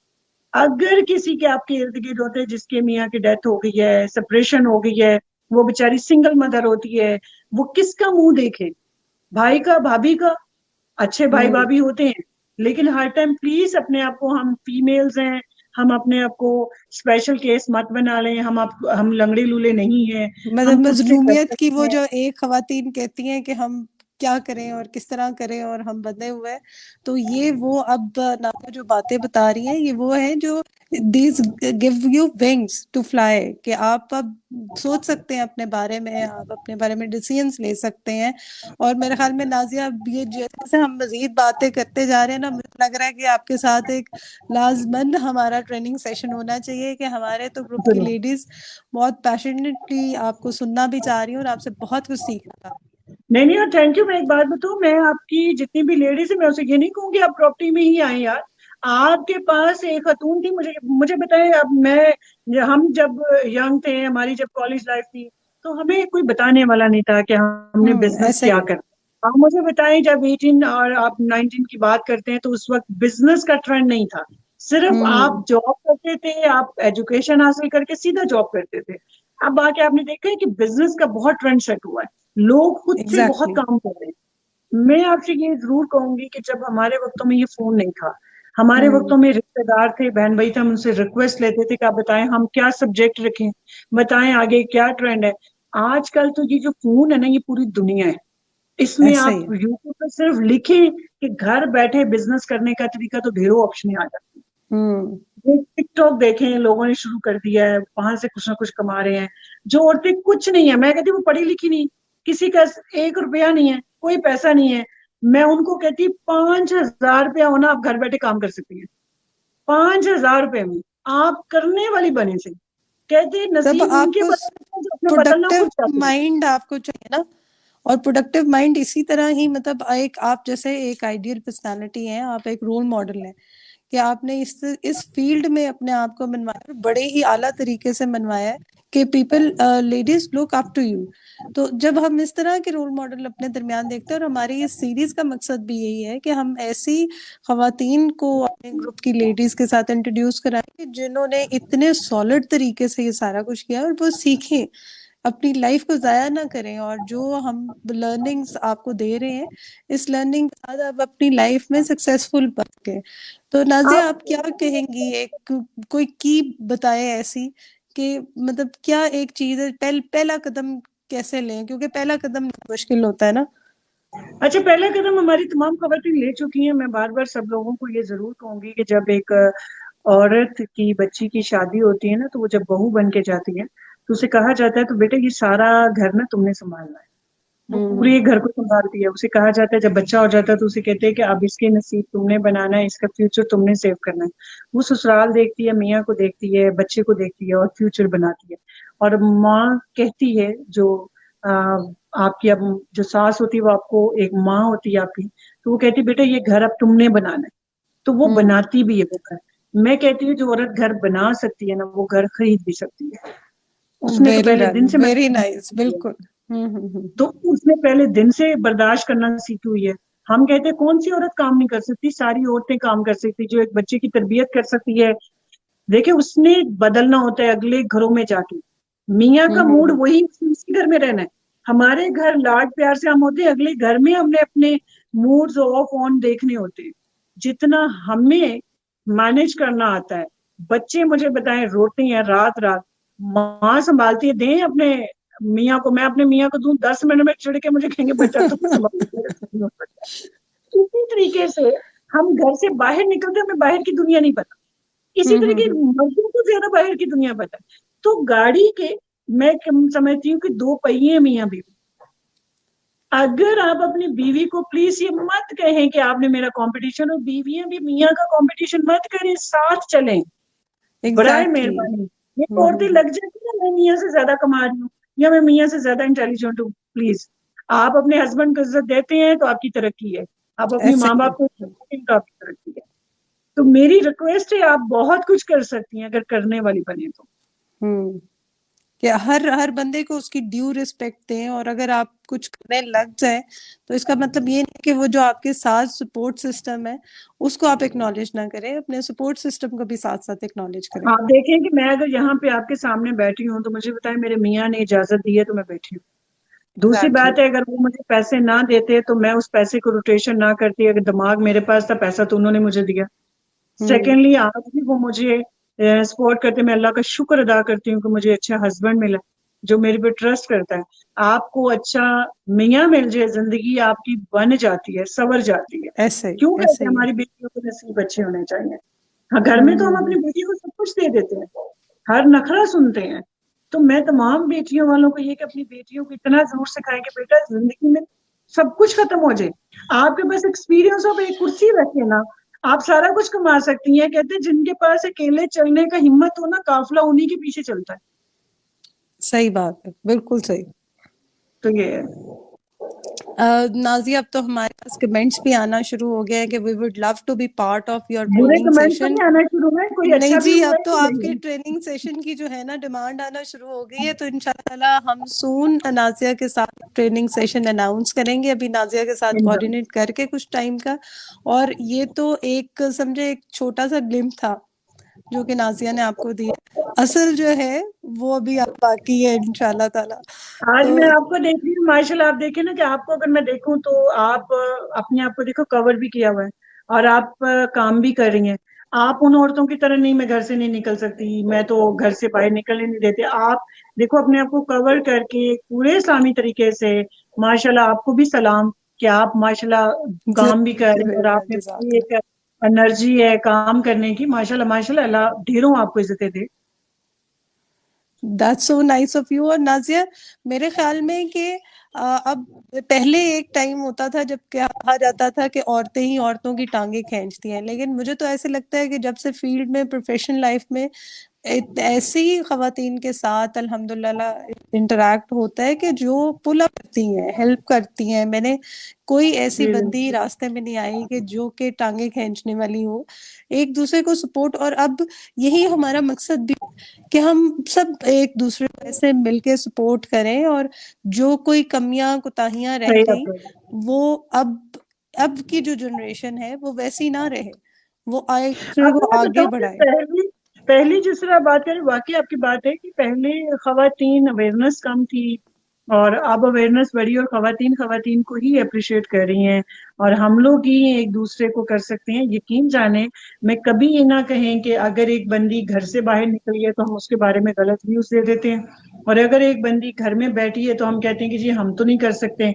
अगर किसी के आपके इर्द गिर्द होते हैं जिसके मियाँ की डेथ हो गई है, सेपरेशन हो गई है, वो बेचारी सिंगल मदर होती है, वो किसका मुंह देखे, भाई का, भाभी का। अच्छे भाई हम्म। भाभी होते हैं, लेकिन हर टाइम प्लीज अपने आप को, हम फीमेल्स हैं, हम अपने आप को स्पेशल केस मत बना लें। हम लंगड़े लूले नहीं हैं, मतलब हम खुद से कर मजलूमियत की सकते वो हैं। जो एक खवातीन कहती हैं कि हम क्या करें और किस तरह करें और हम बंधे हुए हैं, तो ये वो अब नाज़िया जो बातें बता रही हैं ये वो है जो these give you wings to fly, कि आप अब सोच सकते हैं अपने बारे में, आप अपने बारे में डिसीजंस ले सकते हैं। और मेरे ख्याल में नाज़िया, ये जैसे हम मजीद बातें करते जा रहे हैं ना, मुझे लग रहा है कि आपके साथ एक लाजमन हमारा ट्रेनिंग सेशन होना चाहिए, कि हमारे तो ग्रुप की जरूर। लेडीज बहुत पैशनेटली आपको सुनना भी चाह रही हूँ और आपसे बहुत कुछ सीखना चाह रही नहीं नहीं, थैंक यू। मैं एक बात बताऊं, मैं आपकी जितनी भी लेडीज है मैं उसे ये नहीं कहूंगी आप प्रॉपर्टी में ही आए यार। आपके पास एक खातून थी, मुझे मुझे बताएं। अब हम जब यंग थे, हमारी जब कॉलेज लाइफ थी, तो हमें कोई बताने वाला नहीं था कि हमने बिजनेस ऐसा ही क्या है। करना। आप मुझे बताएं, जब 18 और आप 19 की बात करते हैं, तो उस वक्त बिजनेस का ट्रेंड नहीं था। सिर्फ हम्म। आप जॉब करते थे, आप एजुकेशन हासिल करके सीधा जॉब करते थे। अब आके आपने देखा है कि बिजनेस का बहुत ट्रेंड सेट हुआ है, लोग खुद से बहुत एग्जैक्टली। काम कर रहे हैं। मैं आपसे ये जरूर कहूंगी कि जब हमारे वक्तों में ये फोन नहीं था, हमारे हम्म। वक्तों में रिश्तेदार थे, बहन भाई थे, हम उनसे रिक्वेस्ट लेते थे कि आप बताएं हम क्या सब्जेक्ट रखें, बताएं आगे क्या ट्रेंड है। आजकल तो ये जो फोन है ना, ये पूरी दुनिया है। इसमें ऐसा ही आप है। यूट्यूब पर सिर्फ लिखें कि घर बैठे बिजनेस करने का तरीका, तो ढेरों ऑप्शन आ जाते हैं। हम्म। ये टिकटॉक देखें, लोगों ने शुरू कर दिया है, वहां से कुछ ना कुछ कमा रहे हैं। जो औरतें कुछ नहीं है, मैं कहती हूँ वो पढ़ी लिखी नहीं, किसी का 1 रुपया नहीं है, कोई पैसा नहीं है, मैं उनको कहती 5,000 रुपया होना, आप घर बैठे काम कर सकती हैं। 5,000 रुपये में आप करने वाली बने से, कहते तब नसीब उनके आपको बदलते हैं जो अपने बदलना प्रोडक्टिव खुद चाहते हैं। माइंड आपको चाहिए ना। और प्रोडक्टिव माइंड इसी तरह ही, मतलब एक आप जैसे एक आइडियल पर्सनालिटी हैं, आप एक रोल मॉडल हैं कि आपने इस फील्ड में अपने आप को मनवाया, बड़े ही आला तरीके से मनवाया है कि people ladies look up to you. तो जब हम इस तरह के रोल मॉडल अपने दरमियान देखते हैं, और हमारी इस सीरीज का मकसद भी यही है कि हम ऐसी खवातीन को अपने ग्रुप की लेडीज के साथ इंट्रोड्यूस कराएं कि जिन्होंने इतने सॉलिड तरीके से ये सारा कुछ किया, और वो सीखें, अपनी लाइफ को जाया ना करें। और जो हम लर्निंग्स आपको दे रहे हैं, इस लर्निंग के बाद आप अपनी लाइफ में सक्सेसफुल बन गए। तो नाजिया, आप आप क्या कहेंगी, एक कोई की बताए ऐसी कि मतलब क्या एक चीज है, पहला कदम कैसे लें, क्योंकि पहला कदम मुश्किल होता है ना। अच्छा, पहला कदम हमारी तमाम खबरें ले चुकी हैं। मैं बार बार सब लोगों को ये जरूर कहूंगी कि जब एक औरत की बच्ची की शादी होती है ना, तो वो जब बहू बन के जाती है, तो उसे कहा जाता है तो बेटा ये सारा घर ना तुमने संभालना है। वो हम्म। पूरे घर को संभालती है। उसे कहा जाता है, जब बच्चा हो जाता है तो उसे कहते हैं कि अब इसके नसीब तुमने बनाना है, इसका फ्यूचर तुमने सेव करना है। वो ससुराल देखती है, मियाँ को देखती है, बच्चे को देखती है और फ्यूचर बनाती है। और माँ कहती है, जो आ, आपकी अब जो सास होती है वो आपको एक माँ होती है आपकी, तो वो कहती है बेटा ये घर अब तुमने बनाना है। तो वो हम्म। बनाती भी है वो घर। मैं कहती हूँ जो औरत घर बना सकती है ना, वो घर खरीद भी सकती है। उसने तो वेरी पहले दिन से वेरी मैंने नाइस, बिल्कुल। हम्म। तो उसने पहले दिन से बर्दाश्त करना सीखी हुई है। हम कहते हैं कौन सी औरत काम नहीं कर सकती, सारी औरतें काम कर सकती, जो एक बच्चे की तरबियत कर सकती है। देखिए, उसने बदलना होता है अगले घरों में जाके। मियाँ का मूड हम्म। वही, उसी घर में रहना है। हमारे घर लाड प्यार से हम होते हैं, अगले घर में हमने अपने मूड्स ऑफ ऑन देखने होते हैं। जितना हमें मैनेज करना आता है, बच्चे मुझे बताएं रोते हैं रात रात, माँ संभालती है। दें अपने मियाँ को, मैं अपने मियाँ को दूं 10 मिनट में चिढ़ के मुझे कहेंगे बच्चा तुम संभाल, मेरे से नहीं हो सकता। इसी तरीके से हम घर से बाहर निकलते, हमें बाहर की दुनिया नहीं पता। इसी तरह की हम्म। मर्दों को ज्यादा बाहर की दुनिया पता है। तो गाड़ी के, मैं समझती हूँ कि दो पहिए मियाँ बीवी। अगर आप अपनी बीवी को प्लीज ये मत कहें कि आपने मेरा कंपटीशन, और बीवियां भी मियाँ का कंपटीशन मत करें, साथ चलें। बराए एग्जैक्टली। मेहरबानी। ये तो औरतें लग जाती है मैं मियाँ से ज्यादा कमा रही हूँ, या मैं मियाँ से ज्यादा इंटेलिजेंट हूँ। प्लीज, आप अपने हस्बैंड को इज्जत देते हैं तो आपकी तरक्की है, आप अपने ऐसे माँ ही बाप है। को इज्जत देते हैं तो आपकी तरक्की है। तो मेरी रिक्वेस्ट है, आप बहुत कुछ कर सकती हैं अगर करने वाली बने तो। हम्म। कि हर हर बंदे को उसकी ड्यू रिस्पेक्ट दें, और अगर आप कुछ करने लग जाए तो इसका मतलब ये नहीं कि वो जो आपके साथ सपोर्ट सिस्टम है उसको आप एक्नॉलेज ना करें, अपने सपोर्ट सिस्टम को भी साथ साथ एक्नॉलेज करें। आप देखें कि मैं अगर यहाँ पे आपके सामने बैठी हूँ, तो मुझे बताएं मेरे मियाँ ने इजाजत दी है तो मैं बैठी हूँ। दूसरी एग्जैक्टली। बात है, अगर वो मुझे पैसे ना देते तो मैं उस पैसे को रोटेशन ना करती। अगर दिमाग मेरे पास था, पैसा तो उन्होंने मुझे दिया। हम्म। सेकेंडली, आज भी वो मुझे सपोर्ट करते, मैं अल्लाह का शुक्र अदा करती हूँ कि मुझे अच्छा हस्बैंड मिला जो मेरे पे ट्रस्ट करता है। आपको अच्छा मियाँ मिल जाए, जिंदगी आपकी बन जाती है, संवर जाती है। क्यों ऐसे कहते हैं ही है। हमारी बेटियों के नसीब अच्छे होने चाहिए। हाँ, घर में तो हम हम्म। अपनी बेटी को सब कुछ दे देते हैं, हर नखरा सुनते हैं। तो मैं तमाम बेटियों वालों को ये कि अपनी बेटियों को इतना जरूर सिखाएं कि बेटा जिंदगी में सब कुछ खत्म हो जाए, आपके पास एक्सपीरियंस हो, एक कुर्सी रखे ना, आप सारा कुछ कमा सकती हैं। कहते हैं जिनके पास अकेले चलने का हिम्मत हो ना, काफिला उन्हीं के पीछे चलता है। सही बात है, बिल्कुल सही। तो ये है। नाज़िया, अब तो हमारे पास कमेंट्स भी आना शुरू हो गए हैं कि we would love to be part of your बुरे ट्रेनिंग कमेंट्स तो सेशन। नहीं आना शुरू हुए, कोई नहीं अच्छा भी जी, हुआ अब है तो कि आपके नहीं? ट्रेनिंग सेशन की जो है ना डिमांड आना शुरू हो गई है, तो इंशाल्लाह हम सून नाज़िया के साथ ट्रेनिंग सेशन अनाउंस करेंगे, अभी नाज़िया के साथ इंशाल्लाह। कोऑर्डिनेट करके कुछ टाइम का। और ये तो एक समझे एक छोटा सा ग्लिम्प था जो कि नाज़िया ने आपको दिया, असल जो है वो अभी आप बाकी है इंशाल्लाह ताला। आज तो मैं आपको देख रही हूँ माशाल्लाह, आप देखे ना कि आपको अगर मैं देखूं तो आप अपने आप को देखो कवर भी किया हुआ है और आप काम भी कर रही हैं। आप उन औरतों की तरह नहीं, मैं घर से नहीं निकल सकती, मैं तो घर से बाहर निकलने नहीं देते। आप देखो अपने आप को कवर करके पूरे इस्लामी तरीके से, माशाल्लाह आपको भी सलाम कि आप माशाल्लाह काम भी कर रहे हैं और आप में पूरी एक एनर्जी है काम करने की। माशाल्लाह माशाल्लाह, अल्लाह ढेरों आपको इज्जतें दे। That's so nice of you. और नाजिया, मेरे ख्याल में कि अब पहले एक टाइम होता था जब कहा जाता था कि औरतें ही औरतों की टांगे खींचती हैं, लेकिन मुझे तो ऐसे लगता है कि जब से फील्ड में प्रोफेशनल लाइफ में ऐसी खवातीन के साथ अल्हम्दुलिल्लाह इंटरेक्ट होता है कि जो पुल अप करती हैं, हेल्प करती हैं। मैंने कोई ऐसी जी बंदी रास्ते में नहीं आई कि जो के टांगे खींचने वाली हो, एक दूसरे को सपोर्ट। और अब यही हमारा मकसद भी कि हम सब एक दूसरे को ऐसे मिलके सपोर्ट करें, और जो कोई कमियां कुताहियां रह सही गई बात है। वो अब की जो जनरेशन है वो वैसी ना रहे, वो आए दूसरे अब को मैं आगे बताऊं कि बढ़ाए। पहली पहली जिस तरह बात करें, वाकई आपकी बात है कि पहले खवातीन अवेयरनेस कम थी और अब अवेयरनेस बढ़ी और खवातीन खवातीन को ही अप्रिशिएट कर रही हैं और हम लोग ही एक दूसरे को कर सकते हैं। यकीन जाने, मैं कभी ये ना कहें कि अगर एक बंदी घर से बाहर निकली है तो हम उसके बारे में गलत व्यूज दे देते हैं, और अगर एक बंदी घर में बैठी है तो हम कहते हैं कि जी हम तो नहीं कर सकते।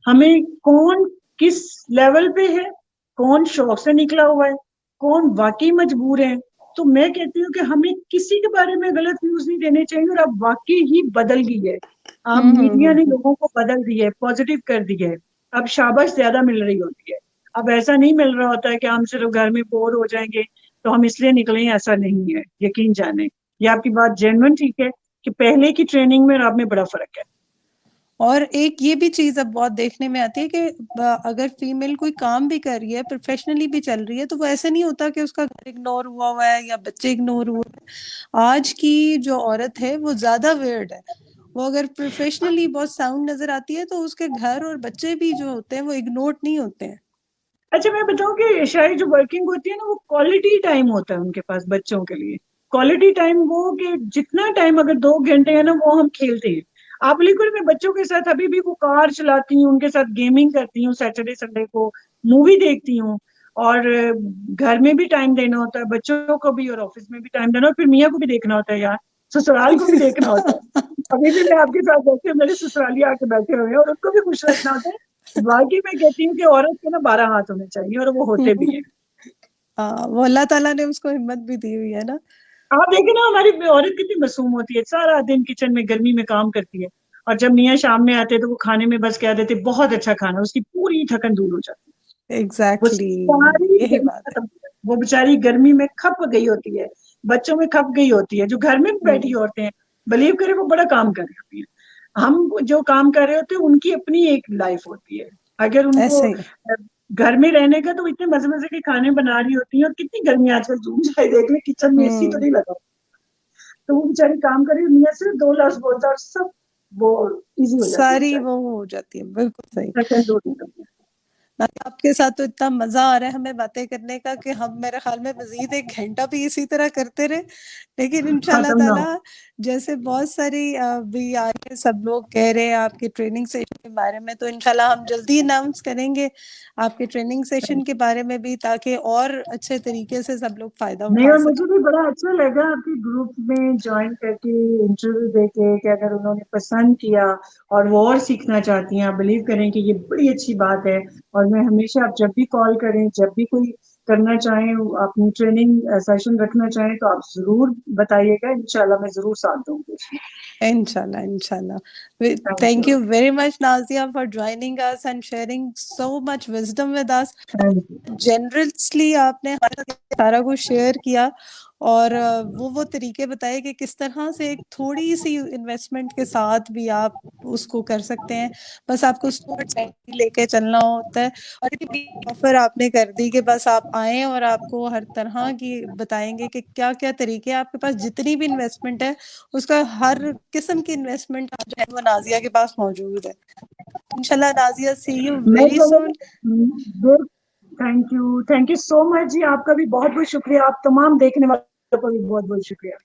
हमें कौन किस लेवल पे है, कौन शौक से निकला हुआ है, कौन वाकई मजबूर है। तो मैं कहती हूँ कि हमें किसी के बारे में गलत व्यूज नहीं देने चाहिए। और अब वाकई ही बदल गई है, अब मीडिया ने हम्म। लोगों को बदल दी है, पॉजिटिव कर दी है। अब शाबाश ज्यादा मिल रही होती है। अब ऐसा नहीं मिल रहा होता है कि हम सिर्फ घर में बोर हो जाएंगे तो हम इसलिए निकले, ऐसा नहीं है। यकीन जाने, ये आपकी बात जेन्युइन ठीक है कि पहले की ट्रेनिंग में और अब में बड़ा फर्क है। और एक ये भी चीज अब बहुत देखने में आती है कि अगर फीमेल कोई काम भी कर रही है, प्रोफेशनली भी चल रही है, तो वो ऐसे नहीं होता कि उसका घर इग्नोर हुआ हुआ है या बच्चे इग्नोर हुए हैं। आज की जो औरत है वो ज्यादा वेयर्ड है। वो अगर प्रोफेशनली बहुत साउंड नजर आती है तो उसके घर और बच्चे भी जो होते हैं वो इग्नोर नहीं होते हैं। अच्छा मैं बताऊं कि शायद जो वर्किंग होती है ना, वो क्वालिटी टाइम होता है उनके पास बच्चों के लिए। क्वालिटी टाइम वो कि जितना टाइम अगर 2 घंटे है ना वो हम खेलते हैं। आप बिल्कुल, मैं बच्चों के साथ अभी भी वो कार चलाती हूँ, उनके साथ गेमिंग करती हूँ, सैटरडे संडे को मूवी देखती हूँ। और घर में भी टाइम देना होता है बच्चों को भी, और ऑफिस में भी टाइम देना, और फिर मियाँ को भी देखना होता है यार, ससुराल को भी देखना होता है। अभी भी मैं आपके साथ बैठे, मेरे ससुराली आके बैठे हुए हैं और उनको भी खुश रखना होता है। बाकी मैं कहती हूँ कि औरत के ना 12 हाथ होने चाहिए, और वो होते भी हैं। हाँ, वो अल्लाह ताला ने उसको हिम्मत भी दी हुई है ना। आप देखें ना, हमारी औरत कितनी मासूम होती है, सारा दिन किचन में गर्मी में काम करती है, और जब मियाँ शाम में आते हैं तो वो खाने में बस कह देते बहुत अच्छा खाना, उसकी पूरी थकन दूर हो जाती है। वो एग्जैक्टली सारी यही गर्मी बात है। खत्म हो जाती है। वो बेचारी गर्मी में खप गई होती है, बच्चों में खप गई होती है। जो घर में बैठी हम्म। औरतें हैं, बिलीव करें, वो बड़ा काम कर रही होती है। हम जो काम कर रहे होते हैं उनकी अपनी एक लाइफ होती है। अगर उनको ऐसे ही। घर में रहने का, तो इतने मजे मजे के खाने बना रही होती हैं, और कितनी गर्मी आजकल जून जुलाई देख ले, किचन में एसी तो हम्म। नहीं लगा, तो वो बेचारी काम कर रही है, मियाँ सिर्फ 2 लफ्ज बोलता है और सब वो इजी हो जाती है सारी बेचारी। वो हो जाती है, बिल्कुल सही। सेकंड दो दिन आपके साथ तो इतना मजा आ रहा है हमें बातें करने का कि हम मेरे ख्याल में मजीद 1 घंटा भी इसी तरह करते रहे। लेकिन इंशाल्लाह खत्म ना ताला हो। जैसे बहुत सारी भी आ रही है, सब लोग कह रहे हैं आपके ट्रेनिंग सेशन के बारे में, तो इंशाल्लाह हम जल्दी अनाउंस करेंगे आपके ट्रेनिंग सेशन के बारे में भी, ताकि और अच्छे तरीके से सब लोग फायदा नहीं, उठा और सकें। मुझे भी बड़ा अच्छा लगा आपके ग्रुप में ज्वाइन करके, इंटरव्यू देके, कि अगर उन्होंने पसंद किया और वो और सीखना चाहती हैं, आप बिलीव करें कि ये बड़ी अच्छी बात है। और मैं हमेशा, आप जब भी कॉल करें, जब भी कोई करना चाहें, अपनी ट्रेनिंग सेशन रखना चाहें, तो आप जरूर बताइएगा, इंशाल्लाह मैं जरूर साथ दूंगी। Inshallah, inshallah. Thank Thank you. you very much, Nazia, for joining us and sharing so much wisdom with us. Thank you. Generously आपने सारा कुछ शेयर किया, और वो तरीके बताए कि किस तरह से एक थोड़ी सी इन्वेस्टमेंट के साथ भी आप उसको कर सकते हैं। बस आपको स्मार्ट साइड लेके चलना होता है। और इतनी ऑफर आपने कर दी कि बस आप आए और आपको हर तरह की बताएंगे कि क्या क्या तरीके, आपके पास जितनी भी इन्वेस्टमेंट है उसका हर किस्म की इन्वेस्टमेंट जो है वो नाजिया के पास मौजूद है। इंशाल्लाह नाजिया, सी यू मैं very soon. Thank you so much ji. आपका भी बहुत बहुत शुक्रिया। आप तमाम देखने वालों का भी बहुत बहुत शुक्रिया।